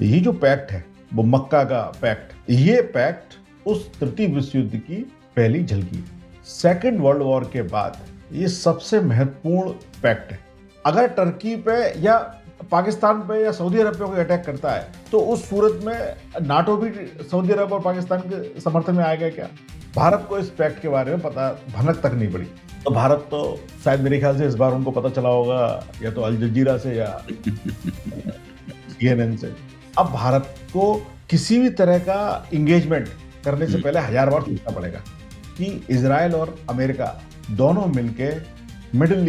ये जो पैक्ट है वो मक्का का पैक्ट, ये पैक्ट उस तृतीय विश्व युद्ध की पहली झलकी, सेकेंड वर्ल्ड वॉर के बाद ये सबसे महत्वपूर्ण पैक्ट है। अगर टर्की पे या पाकिस्तान पे या सऊदी अरब पे कोई अटैक करता है तो उस सूरत में नाटो भी सऊदी अरब और पाकिस्तान के समर्थन में आएगा क्या? भारत को इस पैक्ट के बारे में पता भनक तक नहीं पड़ी। तो भारत तो शायद मेरे ख्याल से इस बार उनको पता चला होगा या तो अल जजीरा से या CNN से। अब भारत को किसी भी तरह का इंगेजमेंट करने से पहले 1000 बार सोचना पड़ेगा कि इजराइल और अमेरिका दोनों मिलके मिडिल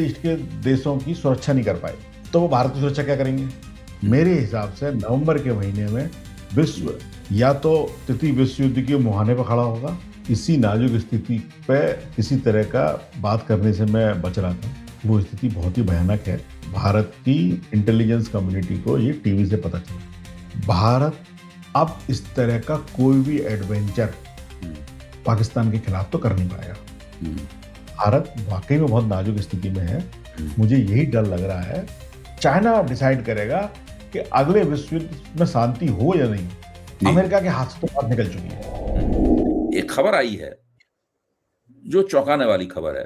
ईस्ट के देशों की सुरक्षा नहीं कर पाए तो वो भारत की सुरक्षा क्या करेंगे? मेरे हिसाब से नवंबर के महीने में विश्व या तो तृतीय विश्व युद्ध के मुहाने पर खड़ा होगा। इसी नाजुक स्थिति पे किसी तरह का बात करने से मैं बच रहा था। वो स्थिति बहुत ही भयानक है। भारत की इंटेलिजेंस कम्युनिटी को ये टीवी से पता चला। भारत अब इस तरह का कोई भी एडवेंचर पाकिस्तान के खिलाफ तो कर नहीं पाएगा। भारत वाकई में बहुत नाजुक स्थिति में है। मुझे यही डर लग रहा है चाइना डिसाइड करेगा कि अगले विश्व युद्ध में शांति हो या नहीं। अमेरिका के हाथ से तो बात निकल चुकी है। एक खबर आई है जो चौंकाने वाली खबर है।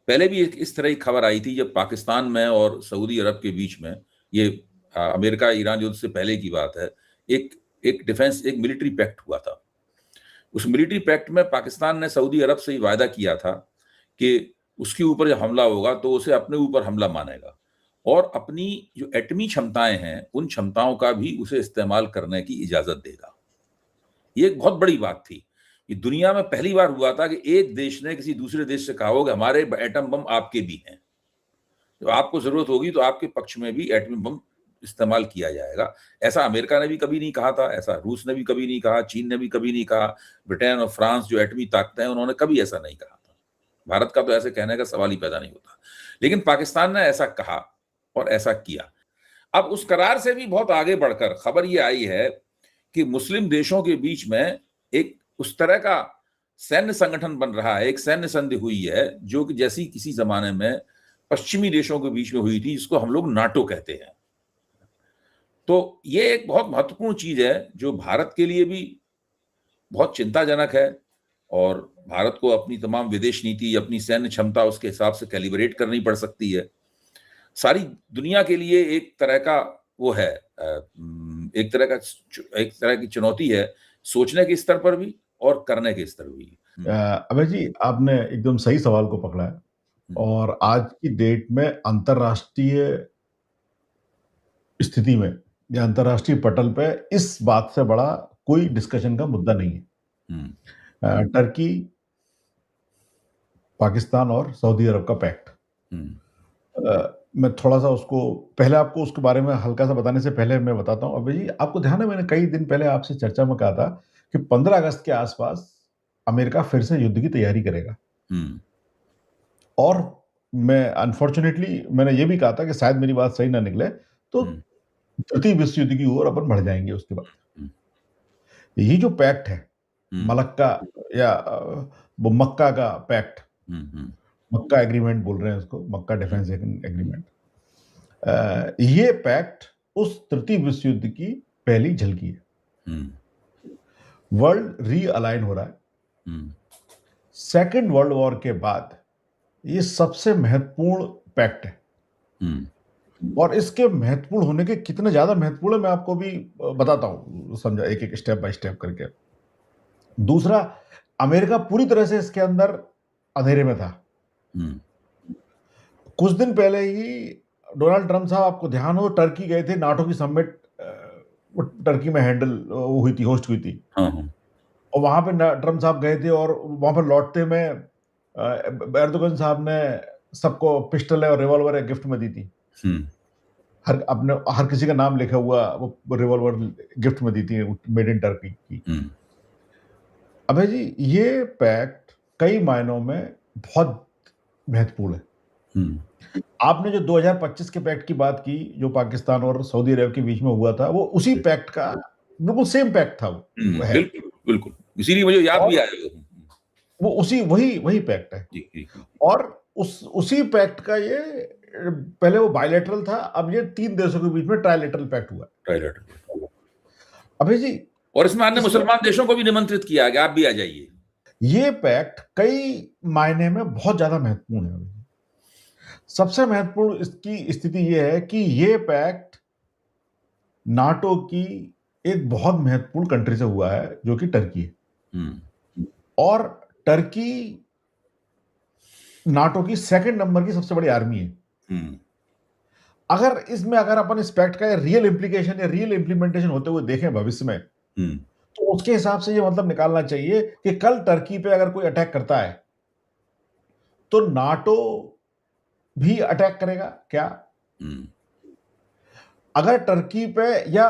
पहले भी इस तरह की खबर आई थी जब पाकिस्तान में और सऊदी अरब के बीच में, ये अमेरिका ईरान युद्ध से पहले की बात है, एक मिलिट्री पैक्ट हुआ था। उस मिलिट्री पैक्ट में पाकिस्तान ने सऊदी अरब से ही वायदा किया था कि उसके ऊपर जब हमला होगा तो उसे अपने ऊपर हमला मानेगा और अपनी जो एटमी क्षमताएं हैं उन क्षमताओं का भी उसे इस्तेमाल करने की इजाजत देगा। ये एक बहुत बड़ी बात थी। ये दुनिया में पहली बार हुआ था कि एक देश ने किसी दूसरे देश से कहा हो कि हमारे एटम बम आपके भी हैं, तो आपको जरूरत होगी तो आपके पक्ष में भी एटमी बम इस्तेमाल किया जाएगा। ऐसा अमेरिका ने भी कभी नहीं कहा था, ऐसा रूस ने भी कभी नहीं कहा, चीन ने भी कभी नहीं कहा, ब्रिटेन और फ्रांस जो एटमी ताकतें हैं उन्होंने कभी ऐसा नहीं कहा था। भारत का तो ऐसे कहने का सवाल ही पैदा नहीं होता, लेकिन पाकिस्तान ने ऐसा कहा और ऐसा किया। अब उस करार से भी बहुत आगे बढ़कर खबर ये आई है कि मुस्लिम देशों के बीच में एक उस तरह का सैन्य संगठन बन रहा है, एक सैन्य संधि हुई है जो कि जैसी किसी जमाने में पश्चिमी देशों के बीच में हुई थी, जिसको हम लोग नाटो कहते हैं। तो ये एक बहुत महत्वपूर्ण चीज है जो भारत के लिए भी बहुत चिंताजनक है और भारत को अपनी तमाम विदेश नीति, अपनी सैन्य क्षमता उसके हिसाब से कैलिब्रेट करनी पड़ सकती है। सारी दुनिया के लिए एक तरह का वो है, एक तरह की चुनौती है, सोचने के स्तर पर भी और करने के स्तर भी। अभय जी, आपने एकदम सही सवाल को पकड़ा है और आज की डेट में अंतरराष्ट्रीय स्थिति में या अंतरराष्ट्रीय पटल पे इस बात से बड़ा कोई डिस्कशन का मुद्दा नहीं है। टर्की, पाकिस्तान और सऊदी अरब का पैक्ट। मैं थोड़ा सा उसको पहले आपको उसके बारे में हल्का सा बताने से पहले मैं बताता हूँ। अभय जी, आपको ध्यान है मैंने कई दिन पहले आपसे चर्चा में कहा था कि 15 अगस्त के आसपास अमेरिका फिर से युद्ध की तैयारी करेगा और मैं अनफॉर्चुनेटली मैंने ये भी कहा था कि शायद मेरी बात सही ना निकले तो तृतीय विश्व युद्ध की ओर अपन बढ़ जाएंगे उसके बाद। ये जो पैक्ट है मलक्का या वो मक्का का पैक्ट, मक्का एग्रीमेंट बोल रहे हैं उसको, मक्का डिफेंस एग्रीमेंट। ये पैक्ट उस तृतीय विश्व युद्ध की पहली झलकी है। वर्ल्ड रीअलाइन हो रहा है। सेकेंड वर्ल्ड वॉर के बाद ये सबसे महत्वपूर्ण पैक्ट है और इसके महत्वपूर्ण होने के कितने ज्यादा महत्वपूर्ण है मैं आपको भी बताता हूं, समझा, एक एक स्टेप बाय स्टेप करके। दूसरा, अमेरिका पूरी तरह से इसके अंदर अंधेरे में था। कुछ दिन पहले ही डोनाल्ड ट्रंप साहब, आपको ध्यान हो, टर्की गए थे, नाटो की समिट टर्की में हुई थी, होस्ट हुई थी और वहां पे ट्रंप साहब गए थे और वहां पर लौटते में एर्दोगन साहब ने सबको पिस्टल और रिवॉल्वर गिफ्ट में दी थी। हर किसी का नाम लिखा हुआ वो रिवॉल्वर गिफ्ट में दी थी, मेड इन टर्की की। अभय जी, ये पैक्ट कई मायनों में बहुत महत्वपूर्ण है। आपने जो 2025 के पैक्ट की बात की जो पाकिस्तान और सऊदी अरब के बीच में हुआ था, वो उसी पैक्ट का बिल्कुल सेम पैक्ट था। वो है बिल्कुल, इसीलिए मुझे याद भी आया। वो वही पैक्ट है और उसी पैक्ट का ये पहले वो बायलैटरल था, अब ये 3 देशों के बीच में ट्रायलैटरल पैक्ट हुआ। ट्रायलैटरल। अभय जी, और इसमें अन्य मुसलमान देशों को भी निमंत्रित किया गया, आप भी आ जाइए। ये पैक्ट कई मायने में बहुत ज्यादा महत्वपूर्ण है अभय जी। सबसे महत्वपूर्ण इसकी स्थिति यह है कि ये पैक्ट नाटो की एक बहुत महत्वपूर्ण कंट्री से हुआ है, जो कि टर्की है। और टर्की नाटो की सेकंड नंबर की सबसे बड़ी आर्मी है। अगर अपन इस पैक्ट का रियल इंप्लीकेशन या रियल इंप्लीमेंटेशन होते हुए देखें भविष्य में, तो उसके हिसाब से ये मतलब निकालना चाहिए कि कल टर्की पे अगर कोई अटैक करता है तो नाटो भी अटैक करेगा क्या? अगर टर्की पे या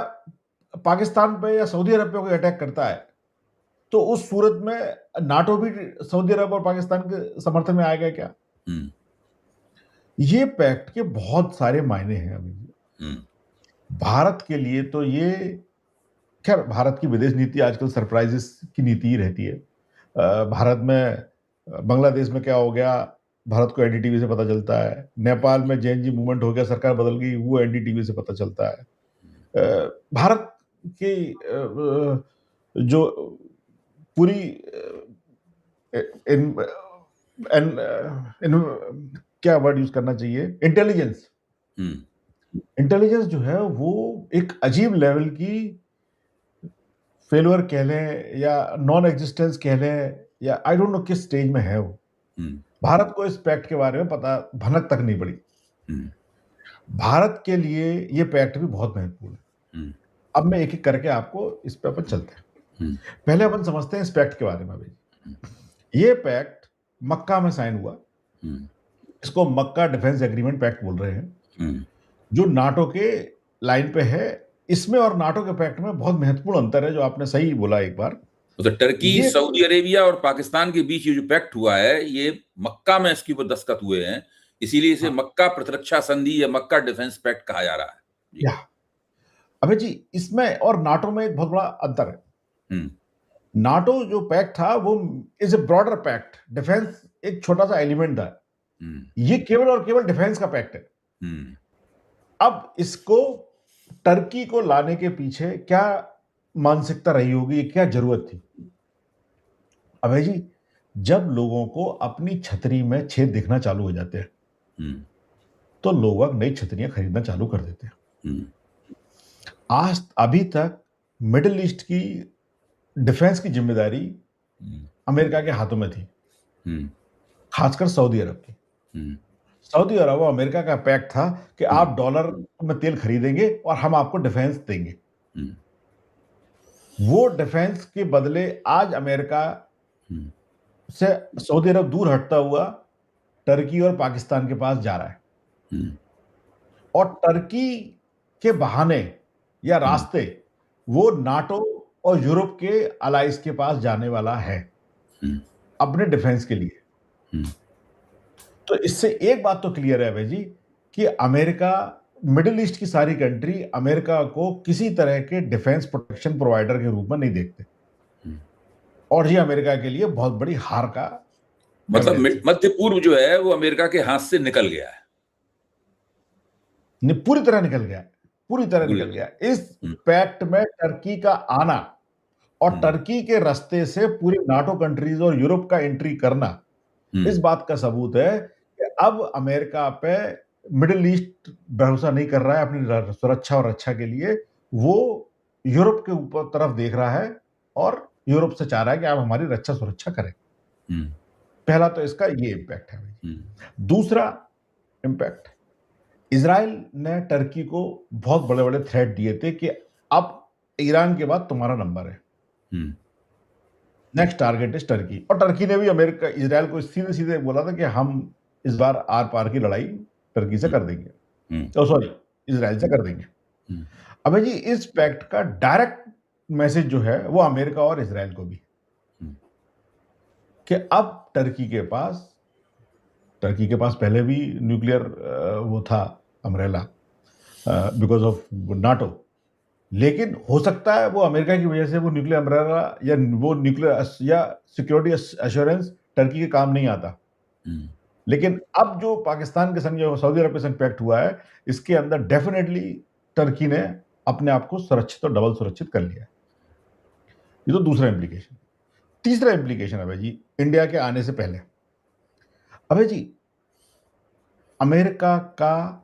पाकिस्तान पे या सऊदी अरब पे कोई अटैक करता है तो उस सूरत में नाटो भी सऊदी अरब और पाकिस्तान के समर्थन में आएगा क्या? ये पैक्ट के बहुत सारे मायने हैं अभी। भारत के लिए तो ये, खैर भारत की विदेश नीति आजकल सरप्राइजेस की नीति ही रहती है। भारत में बांग्लादेश में क्या हो गया, भारत को एनडीटीवी से पता चलता है। नेपाल में जेएनजी मूवमेंट हो गया, सरकार बदल गई, वो एनडीटीवी से पता चलता है। भारत की जो पूरी क्या वर्ड यूज करना चाहिए, इंटेलिजेंस जो है वो एक अजीब लेवल की फेलियर कह लें या नॉन एग्जिस्टेंस कह लें या आई डोंट नो किस स्टेज में है वो। भारत को इस पैक्ट के बारे में पता भनक तक नहीं पड़ी। भारत के लिए ये पैक्ट भी बहुत महत्वपूर्ण है। अब मैं एक एक करके आपको इस पे अपन चलते हैं। पहले अपन समझते हैं इस पैक्ट के बारे में भाई। ये पैक्ट मक्का में साइन हुआ। इसको मक्का डिफेंस एग्रीमेंट पैक्ट बोल रहे हैं, जो नाटो के लाइन पे है। इसमें और नाटो के पैक्ट में बहुत महत्वपूर्ण अंतर है, जो आपने सही बोला एक बार। तो टर्की, सऊदी अरेबिया और पाकिस्तान के बीच ये जो पैक्ट हुआ है, ये मक्का में इसके ऊपर दस्तखत हुए हैं, इसीलिए इसे मक्का प्रतिरक्षा संधि या मक्का डिफेंस पैक्ट कहा जा रहा है। अबे जी, इसमें और नाटो में एक बहुत बड़ा अंतर है। नाटो जो पैक्ट था वो is a broader pact, defence एक छोटा सा एलिमेंट था। ये केवल और केवल डिफेंस का पैक्ट है। अब इसको टर्की को लाने के पीछे क्या मानसिकता रही होगी, क्या जरूरत थी? अबे जी, जब लोगों को अपनी छतरी में छेद दिखना चालू हो जाते हैं तो लोग नई छतरियां खरीदना चालू कर देते हैं। आज अभी तक मिडिल ईस्ट की डिफेंस की जिम्मेदारी अमेरिका के हाथों में थी, खासकर सऊदी अरब की। सऊदी अरब और अमेरिका का पैक्ट था कि आप डॉलर में तेल खरीदेंगे और हम आपको डिफेंस देंगे। वो डिफेंस के बदले आज अमेरिका से सऊदी अरब दूर हटता हुआ टर्की और पाकिस्तान के पास जा रहा है। और टर्की के बहाने या रास्ते वो नाटो और यूरोप के अलाइज के पास जाने वाला है अपने डिफेंस के लिए। तो इससे एक बात तो क्लियर है भाई जी कि अमेरिका, मिडिल ईस्ट की सारी कंट्री अमेरिका को किसी तरह के डिफेंस प्रोटेक्शन प्रोवाइडर के रूप में नहीं देखते। और ये अमेरिका के लिए बहुत बड़ी हार का, मतलब मध्य पूर्व जो है वो अमेरिका के हाथ से निकल गया है, पूरी तरह निकल गया, पूरी तरह निकल गया। इस पैक्ट में टर्की का आना और टर्की के रास्ते से पूरी नाटो कंट्रीज और यूरोप का एंट्री करना इस बात का सबूत है कि अब अमेरिका पे मिडिल ईस्ट भरोसा नहीं कर रहा है अपनी सुरक्षा और रक्षा के लिए। वो यूरोप के ऊपर तरफ देख रहा है और यूरोप से चाह रहा है कि आप हमारी रक्षा सुरक्षा करें। पहला तो इसका ये इम्पैक्ट है। दूसरा इम्पैक्ट, इजराइल ने टर्की को बहुत बड़े बड़े थ्रेट दिए थे कि अब ईरान के बाद तुम्हारा नंबर है, नेक्स्ट टारगेट इज टर्की। और टर्की ने भी अमेरिका, इजराइल को सीधे सीधे बोला था कि हम इस बार आर पार की लड़ाई टर्की से कर देंगे, सॉरी इजराइल से कर देंगे। अब जी, इस पैक्ट का डायरेक्ट मैसेज जो है वो अमेरिका और इजराइल को भी कि अब टर्की के पास पहले भी न्यूक्लियर वो था अम्ब्रेला बिकॉज ऑफ नाटो, लेकिन हो सकता है वो अमेरिका की वजह से वो न्यूक्लियर अम्ब्रेला या वो न्यूक्लियर या सिक्योरिटी एश्योरेंस टर्की के काम नहीं आता। लेकिन अब जो पाकिस्तान के संग, जो सऊदी अरब के संग पैक्ट हुआ है, इसके अंदर डेफिनेटली टर्की ने अपने आप को सुरक्षित और डबल सुरक्षित कर लिया है। ये तो दूसरा इम्प्लीकेशन। तीसरा इम्प्लीकेशन अभय जी, इंडिया के आने से पहले, अभय जी, अमेरिका का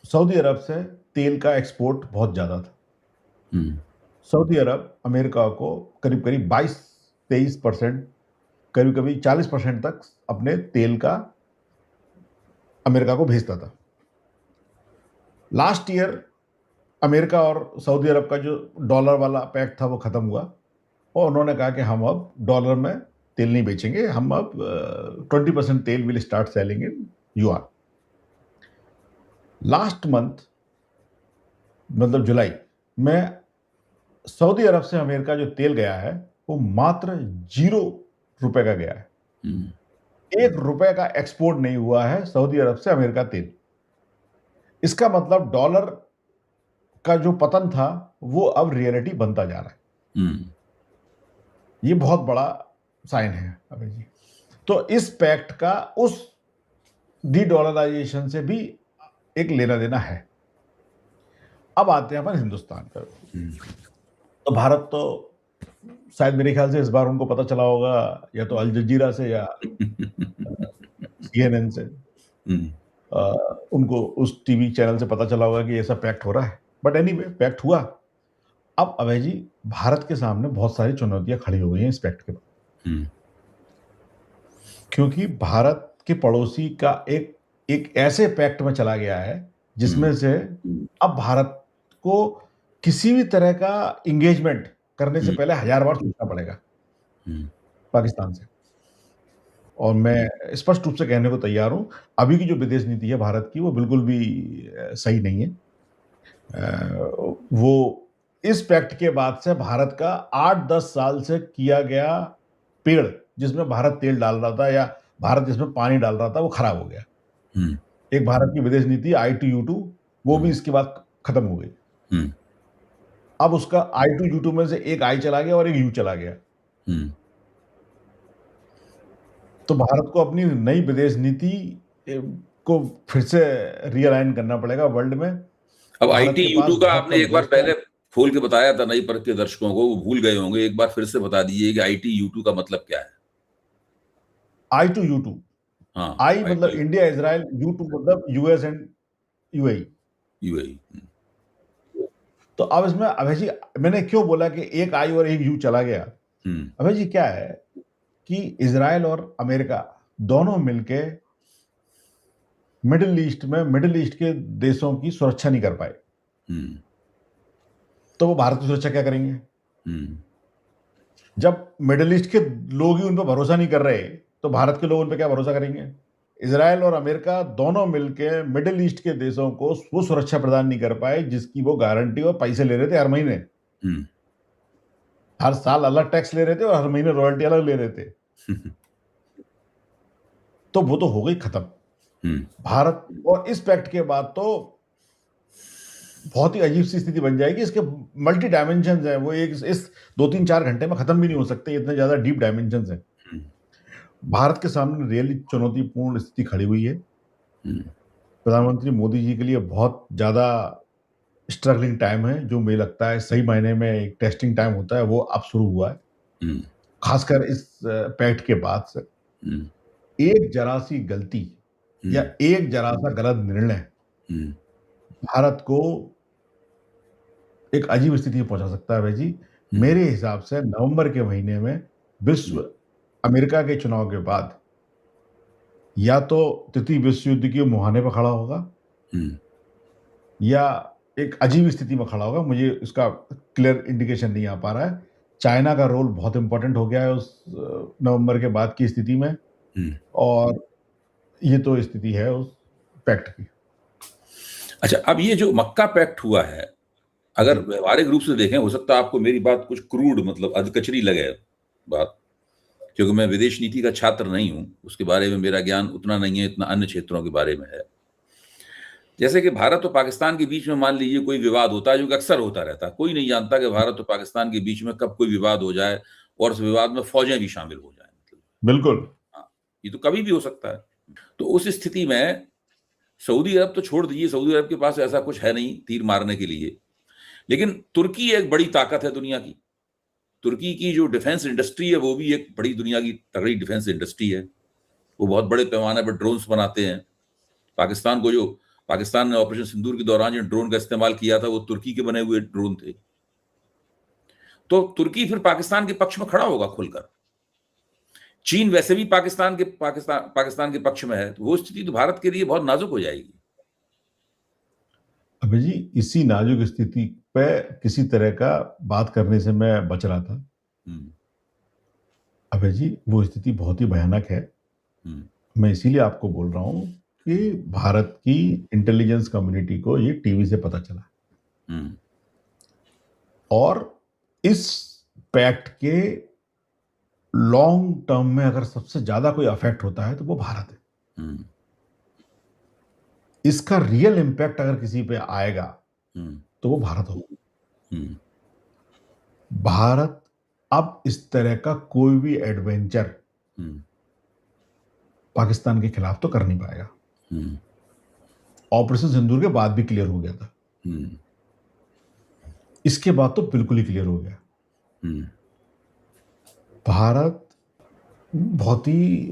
सऊदी अरब से तेल का एक्सपोर्ट बहुत ज्यादा था। सऊदी अरब अमेरिका को करीब करीब 22-23%, कभी कभी 40% तक अपने तेल का अमेरिका को भेजता था। लास्ट ईयर अमेरिका और सऊदी अरब का जो डॉलर वाला पैक्ट था वो खत्म हुआ और उन्होंने कहा कि हम अब डॉलर में तेल नहीं बेचेंगे, हम अब 20% तेल will start selling in yuan. Last month, मतलब जुलाई में, सऊदी अरब से अमेरिका जो तेल गया है वो मात्र ₹0 का गया है। ₹1 का एक्सपोर्ट नहीं हुआ है सऊदी अरब से अमेरिका तेल। इसका मतलब डॉलर का जो पतन था वो अब रियलिटी बनता जा रहा है। ये बहुत बड़ा साइन है अभय जी। तो इस पैक्ट का उस डी-डॉलराइजेशन से भी एक लेना देना है। अब आते हैं अपन हिंदुस्तान पर। तो भारत तो शायद मेरे ख्याल से इस बार उनको पता चला होगा या तो अल जजीरा से या CNN से, उनको उस टीवी चैनल से पता चला होगा कि ऐसा पैक्ट हो रहा है। बट एनीवे, पैक्ट हुआ। अब अभय जी, भारत के सामने बहुत सारी चुनौतियां खड़ी हो गई हैं इस पैक्ट के बाद, क्योंकि भारत के पड़ोसी का एक ऐसे पैक्ट में चला गया है जिसमें से अब भारत को किसी भी तरह का इंगेजमेंट करने से पहले 1000 बार सोचना पड़ेगा पाकिस्तान से। और मैं स्पष्ट रूप से कहने को तैयार हूं, अभी की जो विदेश नीति है भारत की वो बिल्कुल भी सही नहीं है। वो इस पैक्ट के बाद से भारत का 8-10 साल से किया गया पेड़, जिसमें भारत तेल डाल रहा था या भारत जिसमें पानी डाल रहा था, वो खराब हो गया। एक भारत की विदेश नीति I2U2, वो भी इसके बाद खत्म हो गई। अब उसका I2U2 में से एक I चला गया और एक U चला गया। तो भारत को अपनी नई विदेश नीति को फिर से रियलाइन करना पड़ेगा वर्ल्ड में। अब I2U2 का आपने एक बार पहले खोल के बताया था नई परख के दर्शकों को, वो भूल गए होंगे, एक बार फिर से बता दीजिए कि I2U2 का मतलब क्या है। I2U2, हाँ, I मतलब इंडिया इजराइल, U2 मतलब US एंड UAE। तो अब इसमें अभय जी, मैंने क्यों बोला कि एक I और एक U चला गया? अभय जी, क्या है कि इजराइल और अमेरिका दोनों मिलके मिडिल ईस्ट के देशों की सुरक्षा नहीं कर पाए, तो वो भारत की सुरक्षा क्या करेंगे? जब मिडिल ईस्ट के लोग ही उन पर भरोसा नहीं कर रहे, तो भारत के लोग उन पर क्या भरोसा करेंगे? इजराइल और अमेरिका दोनों मिलके मिडिल ईस्ट के देशों को वो सुरक्षा प्रदान नहीं कर पाए जिसकी वो गारंटी और पैसे ले रहे थे हर महीने। हर साल अलग टैक्स ले रहे थे और हर महीने रॉयल्टी अलग ले रहे थे। तो वो तो हो गई खत्म भारत। और इस पैक्ट के बाद तो बहुत ही अजीब सी स्थिति बन जाएगी। इसके मल्टी डायमेंशंस हैं, वो इस 2-3-4 घंटे में खत्म भी नहीं हो सकते, इतने ज्यादा डीप डायमेंशंस हैं। भारत के सामने रियली चुनौतीपूर्ण स्थिति खड़ी हुई है। प्रधानमंत्री मोदी जी के लिए बहुत ज्यादा स्ट्रगलिंग टाइम है, जो मुझे लगता है सही मायने में एक टेस्टिंग टाइम होता है, वो अब शुरू हुआ है। खासकर इस पैक्ट के बाद से एक जरा सी गलती या एक जरा सा गलत निर्णय भारत को एक अजीब स्थिति में पहुंचा सकता है भाई जी। मेरे हिसाब से नवंबर के महीने में विश्व अमेरिका के चुनाव के बाद या तो तृतीय विश्व युद्ध के मुहाने पर खड़ा होगा या एक अजीब स्थिति में खड़ा होगा। मुझे इसका क्लियर इंडिकेशन नहीं आ पा रहा है। चाइना का रोल बहुत इंपॉर्टेंट हो गया है उस नवंबर के बाद की स्थिति में, और ये तो स्थिति है उस पैक्ट की। अच्छा, अब ये जो मक्का पैक्ट हुआ है, अगर व्यवहारिक रूप से देखें, हो सकता है आपको मेरी बात कुछ क्रूड, मतलब अधकचरी लगे बात, क्योंकि मैं विदेश नीति का छात्र नहीं हूं, उसके बारे में मेरा ज्ञान उतना नहीं है, इतना अन्य क्षेत्रों के बारे में है। जैसे कि भारत और पाकिस्तान के बीच में मान लीजिए कोई विवाद होता है, जो कि अक्सर होता रहता है, कोई नहीं जानता कि भारत और पाकिस्तान के बीच में कब कोई विवाद हो जाए और उस विवाद में फौजें भी शामिल हो जाए। बिल्कुल, हाँ, ये तो कभी भी हो सकता है। तो उस स्थिति में सऊदी अरब तो छोड़ दीजिए, सऊदी अरब के पास ऐसा कुछ है नहीं तीर मारने के लिए, लेकिन तुर्की एक बड़ी ताकत है दुनिया की। तुर्की की जो डिफेंस इंडस्ट्री है वो भी एक बड़ी दुनिया की तगड़ी डिफेंस इंडस्ट्री है। वो बहुत बड़े पैमाने पर ड्रोन्स बनाते हैं। पाकिस्तान ने ऑपरेशन सिंदूर के दौरान जो ड्रोन का इस्तेमाल किया था वो तुर्की के बने हुए ड्रोन थे। तो तुर्की फिर पाकिस्तान के पक्ष में खड़ा होगा खुलकर। चीन वैसे भी पाकिस्तान के पक्ष में है, तो वो स्थिति तो भारत के लिए बहुत नाजुक हो जाएगी। अभी जी इसी नाजुक स्थिति पे किसी तरह का बात करने से मैं बच रहा था। अभय जी वो स्थिति बहुत ही भयानक है। मैं इसीलिए आपको बोल रहा हूं कि भारत की इंटेलिजेंस कम्युनिटी को ये टीवी से पता चला और इस पैक्ट के लॉन्ग टर्म में अगर सबसे ज्यादा कोई अफेक्ट होता है तो वो भारत है। इसका रियल इंपैक्ट अगर किसी पे आएगा तो वो भारत होगा। भारत अब इस तरह का कोई भी एडवेंचर पाकिस्तान के खिलाफ तो कर नहीं पाएगा। ऑपरेशन सिंदूर के बाद भी क्लियर हो गया था, इसके बाद तो बिल्कुल ही क्लियर हो गया। भारत बहुत ही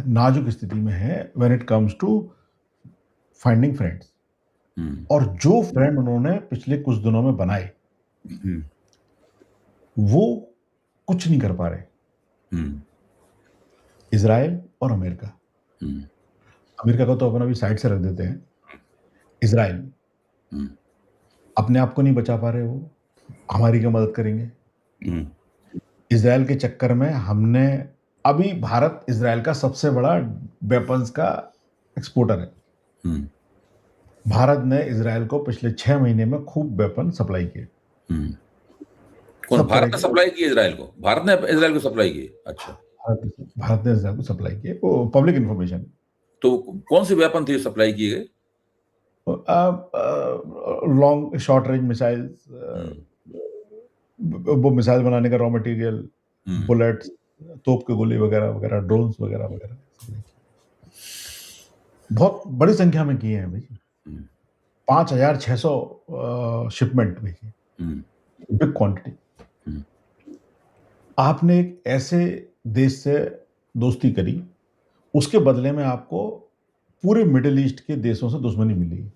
नाजुक स्थिति में है when it comes to finding friends. और जो फ्रेंड उन्होंने पिछले कुछ दिनों में बनाए वो कुछ नहीं कर पा रहे। इजराइल और अमेरिका। अमेरिका को तो अपन अभी साइड से रख देते हैं। इजराइल अपने आप को नहीं बचा पा रहे, वो हमारी क्या मदद करेंगे। इजराइल के चक्कर में हमने अभी भारत इजराइल का सबसे बड़ा वेपन्स का एक्सपोर्टर है। भारत ने इजराइल को पिछले 6 महीने में खूब वेपन सप्लाई किए। कौन भारत ने सप्लाई किए इजराइल को? भारत ने इजराइल को सप्लाई किए? अच्छा, भारत ने इजराइल को सप्लाई किए, वो पब्लिक इंफॉर्मेशन। तो कौन से वेपन थे सप्लाई किए गए? लॉन्ग शॉर्ट रेंज मिसाइल्स, वो मिसाइल बनाने का रॉ मटेरियल, बुलेट्स, तोप के गोली वगैरह वगैरह, ड्रोन्स वगैरह वगैरह, बहुत बड़ी संख्या में किए हैं भाई। 5,600 शिपमेंट भेजी, बिग क्वांटिटी। आपने एक ऐसे देश से दोस्ती करी, उसके बदले में आपको पूरे मिडिल ईस्ट के देशों से दुश्मनी मिली।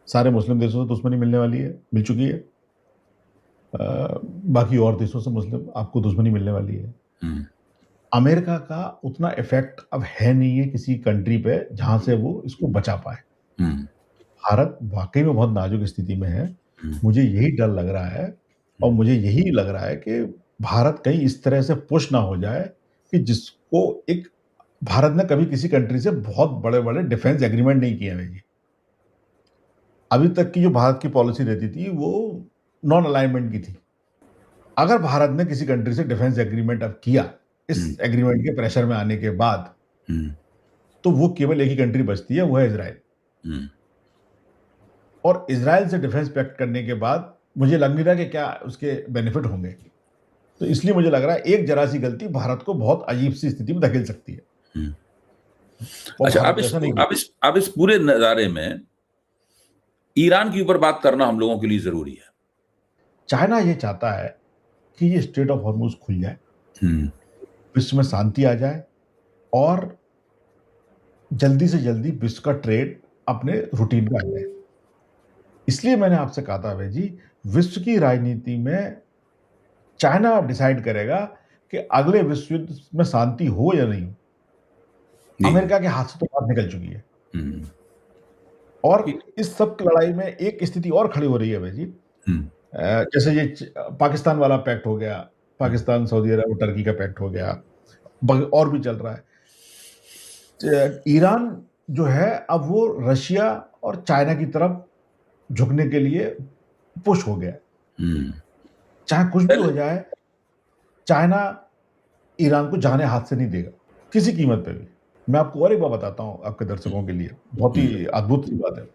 सारे मुस्लिम देशों से दुश्मनी मिलने वाली है, मिल चुकी है। बाकी और देशों से मुस्लिम आपको दुश्मनी मिलने वाली है। अमेरिका का उतना इफेक्ट अब है नहीं है किसी कंट्री पे जहां से वो इसको बचा पाए। भारत वाकई में बहुत नाजुक स्थिति में है। मुझे यही डर लग रहा है और मुझे यही लग रहा है कि भारत कहीं इस तरह से पुश ना हो जाए कि जिसको एक भारत ने कभी किसी कंट्री से बहुत बड़े बड़े डिफेंस एग्रीमेंट नहीं किए हैं। अभी तक की जो भारत की पॉलिसी रहती थी वो नॉन अलाइनमेंट की थी। अगर भारत ने किसी कंट्री से डिफेंस एग्रीमेंट अब किया इस एग्रीमेंट के प्रेशर में आने के बाद, तो वो केवल एक ही कंट्री बचती है, वो है इजराइल। और इजराइल से डिफेंस पैक्ट करने के बाद मुझे लग नहीं रहा कि क्या उसके बेनिफिट होंगे। तो इसलिए मुझे लग रहा है एक जरा सी गलती भारत को बहुत अजीब सी स्थिति में धकेल सकती है। अच्छा, अब इस पूरे नजारे में ईरान के ऊपर बात करना हम लोगों के लिए जरूरी है। चाइना ये चाहता है कि ये स्ट्रेट ऑफ हॉर्मुज खुल जाए, विश्व में शांति आ जाए और जल्दी से जल्दी विश्व का ट्रेड अपने रूटीन में आ जाए। इसलिए मैंने आपसे कहा था भाई जी, विश्व की राजनीति में चाइना डिसाइड करेगा कि अगले विश्व युद्ध में शांति हो या नहीं हो। अमेरिका के हाथ से तो बात निकल चुकी है। और इस सब लड़ाई में एक स्थिति और खड़ी हो रही है भाई जी, जैसे ये पाकिस्तान वाला पैक्ट हो गया, पाकिस्तान सऊदी अरब और टर्की का पैक्ट हो गया, और भी चल रहा है। ईरान जो है अब वो रशिया और चाइना की तरफ झुकने के लिए पुश हो गया। चाहे कुछ भी हो जाए, चाइना ईरान को जाने हाथ से नहीं देगा किसी कीमत पे भी। मैं आपको और एक बात बताता हूं आपके दर्शकों के लिए, बहुत ही अद्भुत सी बात है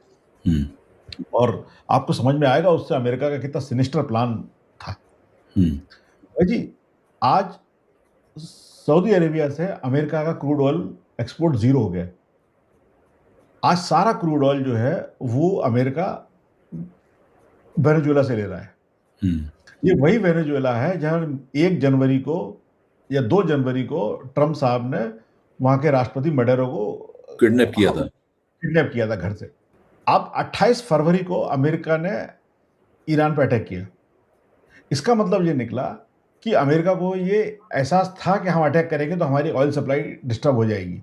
और आपको समझ में आएगा उससे अमेरिका का कितना सिनिस्टर प्लान था। भाई जी, आज सऊदी अरेबिया से अमेरिका का क्रूड ऑयल एक्सपोर्ट जीरो हो गया। आज सारा क्रूड ऑयल जो है वो अमेरिका वेनेजुएला से ले रहा है। ये वही वेनेजुएला है जहां 1 जनवरी को या 2 जनवरी को ट्रंप साहब ने वहां के राष्ट्रपति मडेरो को किडनैप किया था घर से। अब 28 फरवरी को अमेरिका ने ईरान पर अटैक किया। इसका मतलब ये निकला कि अमेरिका को ये एहसास था कि हम अटैक करेंगे तो हमारी ऑयल सप्लाई डिस्टर्ब हो जाएगी,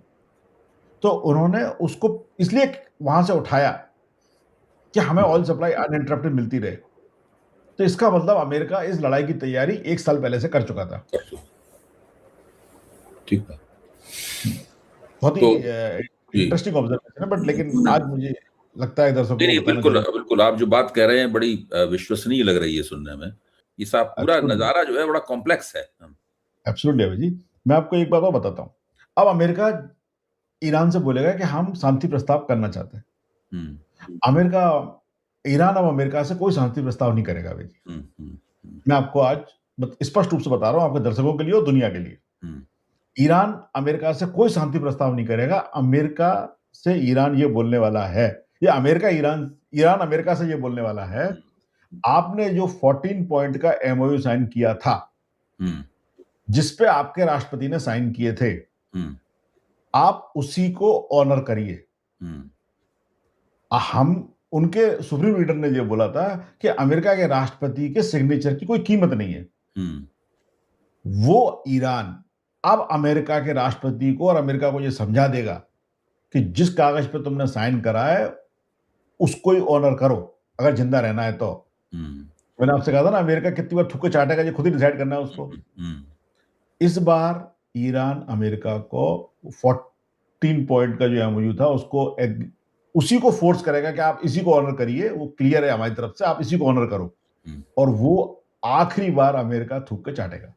तो उन्होंने उसको इसलिए वहां से उठाया कि हमें ऑयल सप्लाई अनइंटरप्टेड मिलती रहे। तो इसका मतलब अमेरिका इस लड़ाई की तैयारी 1 साल पहले से कर चुका था। ठीक है, बहुत ही इंटरेस्टिंग ऑब्जर्वेशन है, बट लेकिन आज मुझे लगता है दर्शकों को बिल्कुल आप जो बात कह रहे हैं बड़ी विश्वसनीय लग रही है सुनने में। ये सब पूरा नजारा जो है बड़ा कॉम्प्लेक्स है। एब्सोल्युटली अभय जी, मैं आपको एक बात और बताता हूँ। अब अमेरिका ईरान से बोलेगा कि हम शांति प्रस्ताव करना चाहते हैं। ईरान अब अमेरिका से कोई शांति प्रस्ताव नहीं करेगा अभय जी। मैं आपको आज स्पष्ट रूप से बता रहा हूँ, आपके दर्शकों के लिए और दुनिया के लिए। ईरान अमेरिका से कोई शांति प्रस्ताव नहीं करेगा। अमेरिका से ईरान ये बोलने वाला है, या ईरान अमेरिका से ये बोलने वाला है, आपने जो 14 पॉइंट का एमओयू साइन किया था, जिसपे आपके राष्ट्रपति ने साइन किए थे, आप उसी को ऑनर करिए। हम उनके सुप्रीम लीडर ने ये बोला था कि अमेरिका के राष्ट्रपति के सिग्नेचर की कोई कीमत नहीं है। वो ईरान अब अमेरिका के राष्ट्रपति को और अमेरिका को ये समझा देगा कि जिस कागज पे तुमने साइन करा है उसको ही ऑनर करो, अगर जिंदा रहना है तो। मैंने आपसे कहा था ना, अमेरिका कितनी बार थुक्के चाटेगा, ये खुद ही डिसाइड करना है उसको। इस बार ईरान अमेरिका को 14 पॉइंट का जो एमओयू था उसको उसी को फोर्स करेगा कि आप इसी को ऑनर करिए, वो क्लियर है हमारी तरफ से, आप इसी को ऑनर करो। और वो आखिरी बार अमेरिका थूक के चाटेगा।